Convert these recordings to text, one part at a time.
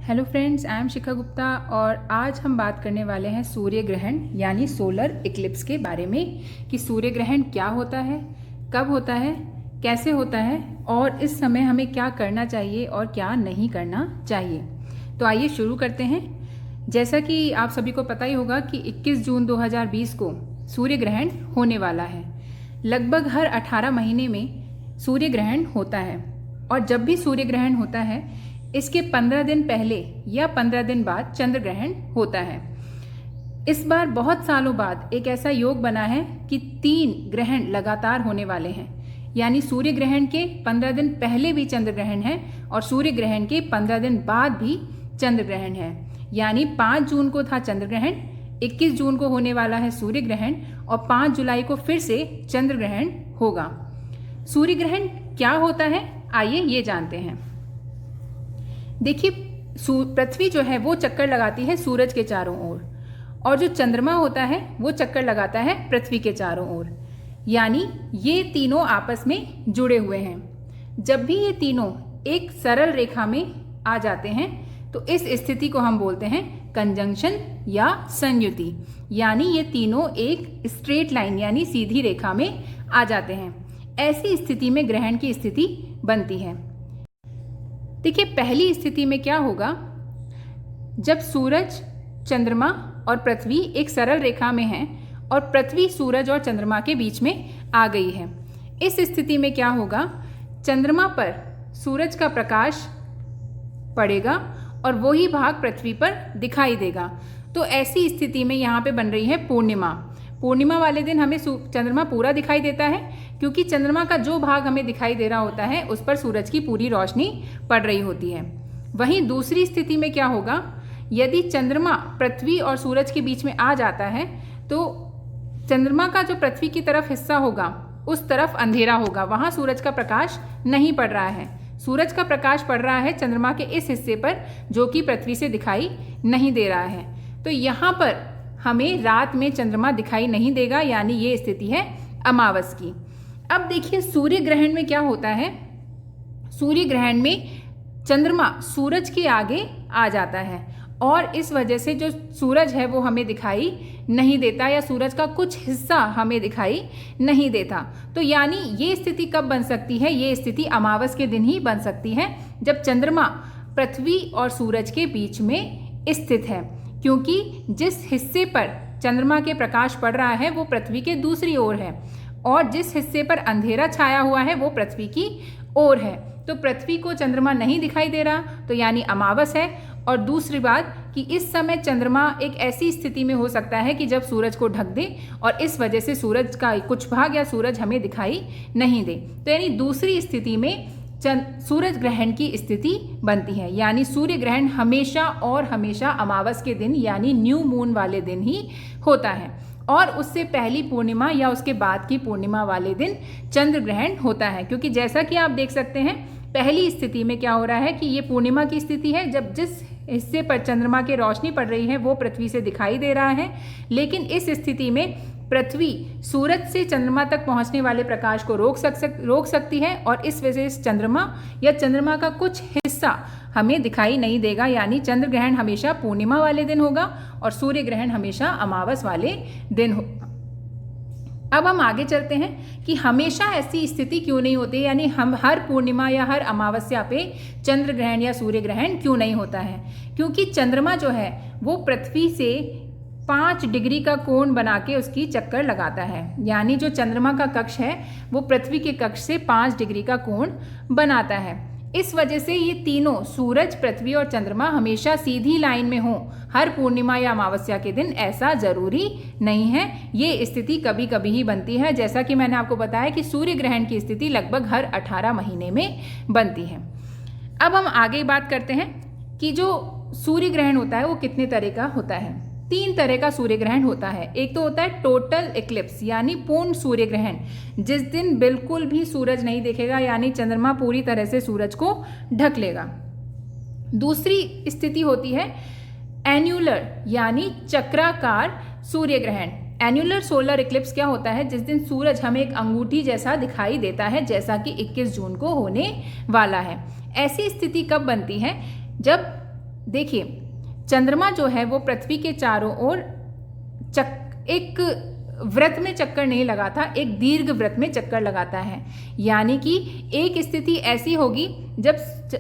Hello friends, I am शिखा गुप्ता और आज हम बात करने वाले हैं सूर्य ग्रहण यानी सोलर इक्लिप्स के बारे में कि सूर्य ग्रहण क्या होता है, कब होता है, कैसे होता है और इस समय हमें क्या करना चाहिए और क्या नहीं करना चाहिए। तो आइए शुरू करते हैं। जैसा कि आप सभी को पता ही होगा कि 21 जून 2020 को सूर्य ग्रहण होने वाला है। लगभग हर 18 महीने में सूर्य ग्रहण होता है और जब भी सूर्य ग्रहण होता है इसके 15 दिन पहले या 15 दिन बाद चंद्र ग्रहण होता है। इस बार बहुत सालों बाद एक ऐसा योग बना है कि 3 ग्रहण लगातार होने वाले हैं, यानी सूर्य ग्रहण के 15 दिन पहले भी चंद्र ग्रहण है और सूर्य ग्रहण के 15 दिन बाद भी चंद्र ग्रहण है। यानी 5 जून को था चंद्र ग्रहण, 21 जून को होने वाला है सूर्य ग्रहण और 5 जुलाई को फिर से चंद्र ग्रहण होगा। सूर्य ग्रहण क्या होता है, आइए ये जानते हैं। देखिए, पृथ्वी जो है वो चक्कर लगाती है सूरज के चारों ओर और जो चंद्रमा होता है वो चक्कर लगाता है पृथ्वी के चारों ओर, यानी ये तीनों आपस में जुड़े हुए हैं। जब भी ये तीनों एक सरल रेखा में आ जाते हैं तो इस स्थिति को हम बोलते हैं कंजंक्शन या संयुति, यानी ये तीनों एक स्ट्रेट लाइन यानी सीधी रेखा में आ जाते हैं। ऐसी स्थिति में ग्रहण की स्थिति बनती है। देखिए, पहली स्थिति में क्या होगा, जब सूरज, चंद्रमा और पृथ्वी एक सरल रेखा में हैं और पृथ्वी सूरज और चंद्रमा के बीच में आ गई है। इस स्थिति में क्या होगा, चंद्रमा पर सूरज का प्रकाश पड़ेगा और वही भाग पृथ्वी पर दिखाई देगा। तो ऐसी स्थिति में यहाँ पे बन रही है पूर्णिमा। पूर्णिमा वाले दिन हमें चंद्रमा पूरा दिखाई देता है क्योंकि चंद्रमा का जो भाग हमें दिखाई दे रहा होता है उस पर सूरज की पूरी रोशनी पड़ रही होती है। वहीं दूसरी स्थिति में क्या होगा, यदि चंद्रमा पृथ्वी और सूरज के बीच में आ जाता है तो चंद्रमा का जो पृथ्वी की तरफ हिस्सा होगा उस तरफ अंधेरा होगा, वहाँ सूरज का प्रकाश नहीं पड़ रहा है। सूरज का प्रकाश पड़ रहा है चंद्रमा के इस हिस्से पर जो कि पृथ्वी से दिखाई नहीं दे रहा है। तो यहाँ पर हमें रात में चंद्रमा दिखाई नहीं देगा, यानी ये स्थिति है अमावस की। अब देखिए, सूर्य ग्रहण में क्या होता है, सूर्य ग्रहण में चंद्रमा सूरज के आगे आ जाता है और इस वजह से जो सूरज है वो हमें दिखाई नहीं देता या सूरज का कुछ हिस्सा हमें दिखाई नहीं देता। तो यानी ये स्थिति कब बन सकती है, ये स्थिति अमावस के दिन ही बन सकती है जब चंद्रमा पृथ्वी और सूरज के बीच में स्थित है, क्योंकि जिस हिस्से पर चंद्रमा के प्रकाश पड़ रहा है वो पृथ्वी के दूसरी ओर है और जिस हिस्से पर अंधेरा छाया हुआ है वो पृथ्वी की ओर है। तो पृथ्वी को चंद्रमा नहीं दिखाई दे रहा, तो यानी अमावस है। और दूसरी बात कि इस समय चंद्रमा एक ऐसी स्थिति में हो सकता है कि जब सूरज को ढक दे और इस वजह से सूरज का कुछ भाग या सूरज हमें दिखाई नहीं दे। तो यानी दूसरी स्थिति में सूरज ग्रहण की स्थिति बनती है, यानी सूर्य ग्रहण हमेशा और हमेशा अमावस के दिन यानी न्यू मून वाले दिन ही होता है और उससे पहली पूर्णिमा या उसके बाद की पूर्णिमा वाले दिन चंद्र ग्रहण होता है। क्योंकि जैसा कि आप देख सकते हैं, पहली स्थिति में क्या हो रहा है कि ये पूर्णिमा की स्थिति है, जब जिस हिस्से पर चंद्रमा की रोशनी पड़ रही है वो पृथ्वी से दिखाई दे रहा है, लेकिन इस स्थिति में पृथ्वी सूरज से चंद्रमा तक पहुंचने वाले प्रकाश को रोक सकती है और इस वजह से चंद्रमा या चंद्रमा का कुछ हिस्सा हमें दिखाई नहीं देगा, यानी चंद्र ग्रहण हमेशा पूर्णिमा वाले दिन होगा और सूर्य ग्रहण हमेशा अमावस वाले दिन होगा। अब हम आगे चलते हैं कि हमेशा ऐसी स्थिति क्यों नहीं होती, यानी हम हर पूर्णिमा या हर अमावस्या पे चंद्र ग्रहण या सूर्य ग्रहण क्यों नहीं होता है। क्योंकि चंद्रमा जो है वो पृथ्वी से 5 डिग्री का कोण बना के उसकी चक्कर लगाता है, यानी जो चंद्रमा का कक्ष है वो पृथ्वी के कक्ष से 5 डिग्री का कोण बनाता है। इस वजह से ये तीनों सूरज, पृथ्वी और चंद्रमा हमेशा सीधी लाइन में हों हर पूर्णिमा या अमावस्या के दिन, ऐसा जरूरी नहीं है। ये स्थिति कभी कभी ही बनती है, जैसा कि मैंने आपको बताया कि सूर्य ग्रहण की स्थिति लगभग हर 18 महीने में बनती है। अब हम आगे बात करते हैं कि जो सूर्य ग्रहण होता है वो कितने तरह का होता है। 3 तरह का सूर्य ग्रहण होता है। एक तो होता है टोटल इक्लिप्स यानी पूर्ण सूर्य ग्रहण, जिस दिन बिल्कुल भी सूरज नहीं दिखेगा, यानी चंद्रमा पूरी तरह से सूरज को ढक लेगा। दूसरी स्थिति होती है एन्युलर यानी चक्राकार सूर्य ग्रहण। एन्युलर सोलर इक्लिप्स क्या होता है, जिस दिन सूरज हमें एक अंगूठी जैसा दिखाई देता है, जैसा कि 21 जून को होने वाला है। ऐसी स्थिति कब बनती है, जब देखिए, चंद्रमा जो है वो पृथ्वी के चारों ओर एक व्रत में चक्कर नहीं लगाता, एक दीर्घ व्रत में चक्कर लगाता है। यानी कि एक स्थिति ऐसी होगी जब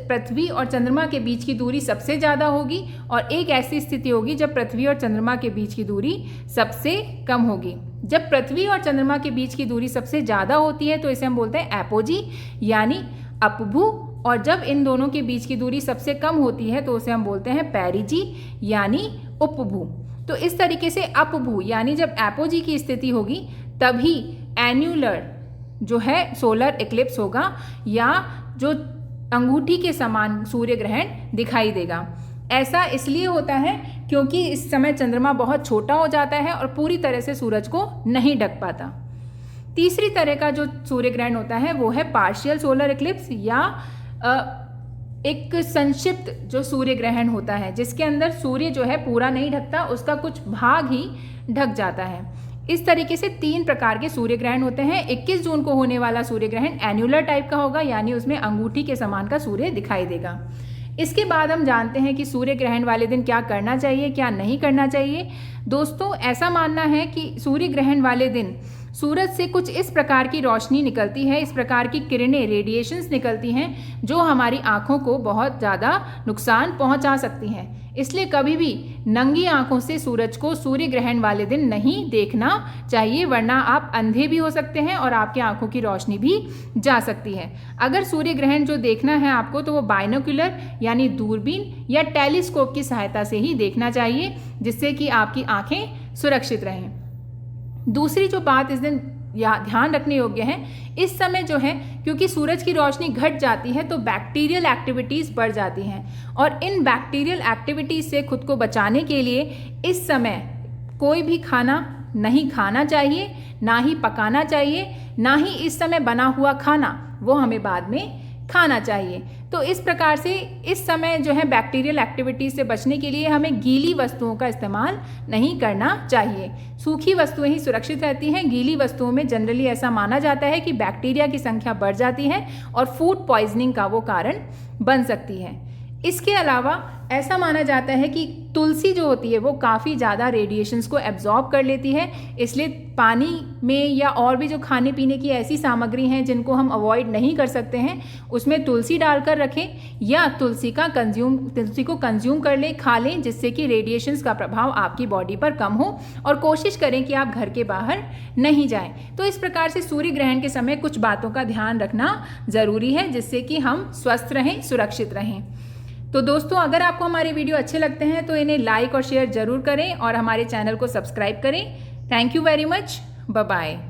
पृथ्वी और चंद्रमा के बीच की दूरी सबसे ज़्यादा होगी, और एक ऐसी स्थिति होगी जब पृथ्वी और चंद्रमा के बीच की दूरी सबसे कम होगी। जब पृथ्वी और चंद्रमा के बीच की दूरी सबसे ज़्यादा होती है तो इसे हम बोलते हैं एपोजी यानी अपभू, और जब इन दोनों के बीच की दूरी सबसे कम होती है तो उसे हम बोलते हैं पेरिजी यानी उपभू। तो इस तरीके से अपभू यानी जब एपोजी की स्थिति होगी तभी एन्यूलर जो है सोलर इक्लिप्स होगा, या जो अंगूठी के समान सूर्य ग्रहण दिखाई देगा। ऐसा इसलिए होता है क्योंकि इस समय चंद्रमा बहुत छोटा हो जाता है और पूरी तरह से सूरज को नहीं ढक पाता। तीसरी तरह का जो सूर्य ग्रहण होता है वो है पार्शियल सोलर इक्लिप्स, या एक संक्षिप्त जो सूर्य ग्रहण होता है जिसके अंदर सूर्य जो है पूरा नहीं ढकता, उसका कुछ भाग ही ढक जाता है। इस तरीके से 3 प्रकार के सूर्य ग्रहण होते हैं। 21 जून को होने वाला सूर्य ग्रहण एन्युलर टाइप का होगा, यानी उसमें अंगूठी के समान का सूर्य दिखाई देगा। इसके बाद हम जानते हैं कि सूर्य ग्रहण वाले दिन क्या करना चाहिए, क्या नहीं करना चाहिए। दोस्तों, ऐसा मानना है कि सूर्य ग्रहण वाले दिन सूरज से कुछ इस प्रकार की रोशनी निकलती है, इस प्रकार की किरणें, रेडिएशंस निकलती हैं जो हमारी आँखों को बहुत ज़्यादा नुकसान पहुँचा सकती हैं। इसलिए कभी भी नंगी आंखों से सूरज को सूर्य ग्रहण वाले दिन नहीं देखना चाहिए, वरना आप अंधे भी हो सकते हैं और आपकी आंखों की रोशनी भी जा सकती है। अगर सूर्य ग्रहण जो देखना है आपको तो वो बाइनोक्यूलर यानी दूरबीन या टेलीस्कोप की सहायता से ही देखना चाहिए, जिससे कि आपकी आंखें सुरक्षित रहें। दूसरी जो बात इस दिन या ध्यान रखने योग्य है, इस समय जो है क्योंकि सूरज की रोशनी घट जाती है तो बैक्टीरियल एक्टिविटीज़ बढ़ जाती हैं, और इन बैक्टीरियल एक्टिविटीज़ से खुद को बचाने के लिए इस समय कोई भी खाना नहीं खाना चाहिए, ना ही पकाना चाहिए, ना ही इस समय बना हुआ खाना वो हमें बाद में खाना चाहिए। तो इस प्रकार से इस समय जो है बैक्टीरियल एक्टिविटीज़ से बचने के लिए हमें गीली वस्तुओं का इस्तेमाल नहीं करना चाहिए। सूखी वस्तुएं ही सुरक्षित रहती हैं। गीली वस्तुओं में जनरली ऐसा माना जाता है कि बैक्टीरिया की संख्या बढ़ जाती है और फूड पॉइजनिंग का वो कारण बन सकती है। इसके अलावा ऐसा माना जाता है कि तुलसी जो होती है वो काफ़ी ज़्यादा रेडिएशंस को एब्जॉर्ब कर लेती है, इसलिए पानी में या और भी जो खाने पीने की ऐसी सामग्री हैं जिनको हम अवॉइड नहीं कर सकते हैं उसमें तुलसी डालकर रखें, या तुलसी को कंज्यूम कर लें, खा लें, जिससे कि रेडिएशंस का प्रभाव आपकी बॉडी पर कम हो, और कोशिश करें कि आप घर के बाहर नहीं जाएं। तो इस प्रकार से सूर्य ग्रहण के समय कुछ बातों का ध्यान रखना ज़रूरी है, जिससे कि हम स्वस्थ रहें, सुरक्षित रहें। तो दोस्तों, अगर आपको हमारे वीडियो अच्छे लगते हैं तो इन्हें लाइक और शेयर ज़रूर करें और हमारे चैनल को सब्सक्राइब करें। Thank you very much. Bye bye.